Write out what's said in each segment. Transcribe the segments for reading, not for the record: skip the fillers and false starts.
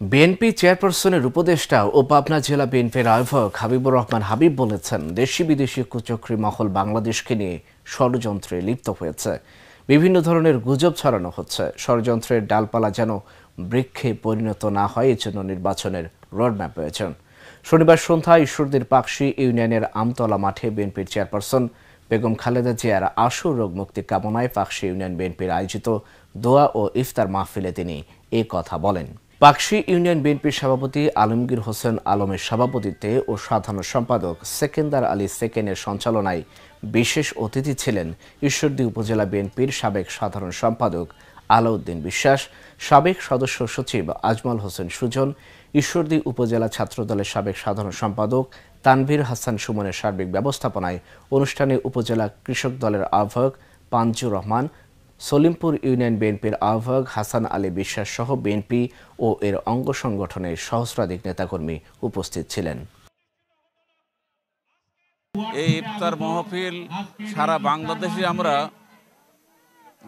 BNP চেয়ারপারসনের উপদেষ্টা ও পাবনা জেলা বিএনপির আহ্বায়ক হাবিবুর রহমান হাবিব বলেছেন, দেশি বিদেশি কুচক্রী মহল বাংলাদেশকে নিয়ে ষড়যন্ত্রে লিপ্ত হয়েছে। বিভিন্ন ধরনের গুজব ছড়ানো হচ্ছে। ষড়যন্ত্রের ডালপালা যেন বৃক্ষে পরিণত না হয়, এজন্য নির্বাচনের রোডম্যাপ প্রয়োজন। শনিবার সন্ধ্যায় ঈশ্বরদীর পাকশী ইউনিয়নের আমতলা মাঠে বিএনপির চেয়ারপারসন বেগম খালেদা জিয়ার আশু রোগ মুক্তি কামনায় পাকশী ইউনিয়ন বিএনপির আয়োজিত দোয়া ও ইফতার মাহফিলে তিনি এ কথা বলেন। পাকশী ইউনিয়ন বিএনপির সভাপতি আলমগীর হোসেন আলমের সভাপতিত্বে ও সাধারণ সম্পাদক সেকেন্দার আলী সেকেনের সঞ্চালনায় বিশেষ অতিথি ছিলেন ঈশ্বরদী উপজেলা বিএনপির সাবেক সাধারণ সম্পাদক আলাউদ্দিন বিশ্বাস, সাবেক সদস্য সচিব আজমল হোসেন সুজন, ঈশ্বরদী উপজেলা ছাত্রদলের সাবেক সাধারণ সম্পাদক তানভীর হাসান সুমনের সার্বিক ব্যবস্থাপনায় অনুষ্ঠানে উপজেলা কৃষক দলের আহ্বায়ক পাঞ্জুর রহমান, সলিমপুর ইউনিয়ন বিএনপির আহ্বায়ক হাসান আলী বিশ্বাস সহ বিএনপি ও এর অঙ্গ সংগঠনের সহস্রাধিক নেতাকর্মী উপস্থিত ছিলেন। এই ইফতার মাহফিল সারা বাংলাদেশে আমরা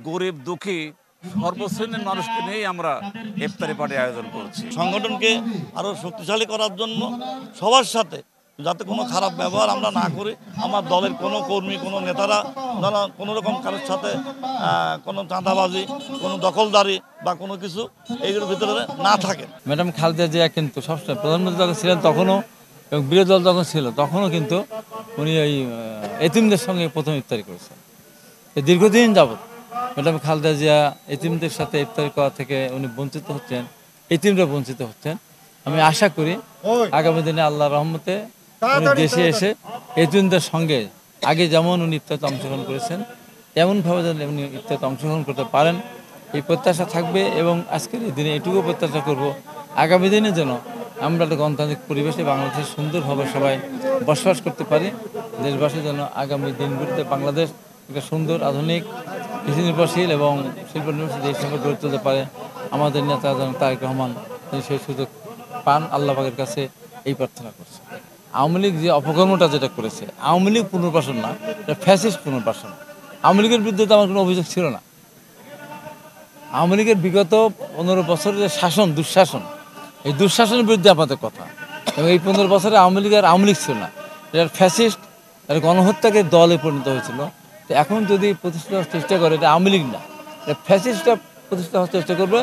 গরিব দুঃখী সর্বশ্রেণীর মানুষকে নিয়েই আমরা ইফতারি পার্টি আয়োজন করছি। সংগঠনকে আরো শক্তিশালী করার জন্য সবার সাথে যাতে কোনো খারাপ ব্যবহার আমরা না করি, আমার দলের কোনো কর্মী, কোনো নেতারা যারা কোনো রকম কারোর সাথে কোনো চাঁদাবাজি, কোনো দখলদারি বা কোনো কিছু এইগুলোর ভিতরে না থাকে। ম্যাডাম খালেদা জিয়া কিন্তু সবসময় প্রধানমন্ত্রী যখন ছিলেন তখনও এবং বিরোধী দল যখন ছিল তখনও কিন্তু উনি ওই এতিমদের সঙ্গে প্রথম ইফতারি করেছেন। দীর্ঘদিন যাবৎ ম্যাডাম খালেদা জিয়া এতিমদের সাথে ইফতারি করা থেকে উনি বঞ্চিত হচ্ছেন, এতিমরা বঞ্চিত হচ্ছেন। আমি আশা করি আগামী দিনে আল্লাহর রহমতে উনি দেশে এসে এতিমদের সঙ্গে আগে যেমন উনি ইফতারিতে অংশগ্রহণ করেছেন তেমনভাবে যেন উনি ইফতারিতে অংশগ্রহণ করতে পারেন, এই প্রত্যাশা থাকবে। এবং আজকের এই দিনে এটুকু প্রত্যাশা করব, আগামী দিনে যেন আমরা একটা গণতান্ত্রিক পরিবেশে বাংলাদেশে সুন্দরভাবে সবাই বসবাস করতে পারি। দেশবাসী যেন আগামী দিনগুলিতে বাংলাদেশ একটা সুন্দর, আধুনিক, কৃষি নির্ভরশীল এবং শিল্প নির্ভরশীল দেশ হিসেবে গড়ে তুলতে পারে। আমাদের নেতা যেন তারেক রহমান সেই সুযোগ পান, আল্লাহ পাকের কাছে এই প্রার্থনা করছে। আওয়ামী লীগ যে অপকর্মটা যেটা করেছে, আওয়ামী লীগ পুনর্বাসন না, এটা ফ্যাসিস্ট পুনর্বাসন। আওয়ামী লীগের বিরুদ্ধে তো আমার কোনো অভিযোগ ছিল না। আওয়ামী লীগের বিগত 15 বছরের যে শাসন, দুঃশাসন, এই দুঃশাসনের বিরুদ্ধে আমাদের কথা। এবং এই 15 বছরে আওয়ামী লীগ আর আওয়ামী লীগ ছিল না, এটা ফ্যাসিস্ট, এটা গণহত্যাকে দলে পরিণত হয়েছিল। তো এখন যদি প্রতিষ্ঠা হওয়ার চেষ্টা করে, এটা আওয়ামী লীগ না, এটা ফ্যাসিস্টটা প্রতিষ্ঠা হওয়ার চেষ্টা করবে।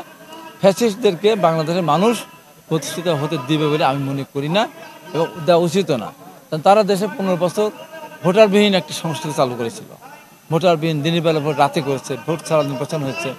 ফ্যাসিস্টদেরকে বাংলাদেশের মানুষ প্রতিষ্ঠিত হতে দিবে বলে আমি মনে করি না এবং দেওয়া উচিত না। কারণ তারা দেশে 15 বছর ভোটারবিহীন একটি সংস্কৃতি চালু করেছিল। ভোটারবিহীন, দিনের বেলা ভোট রাতে করেছে, ভোট ছাড়া নির্বাচন হয়েছে।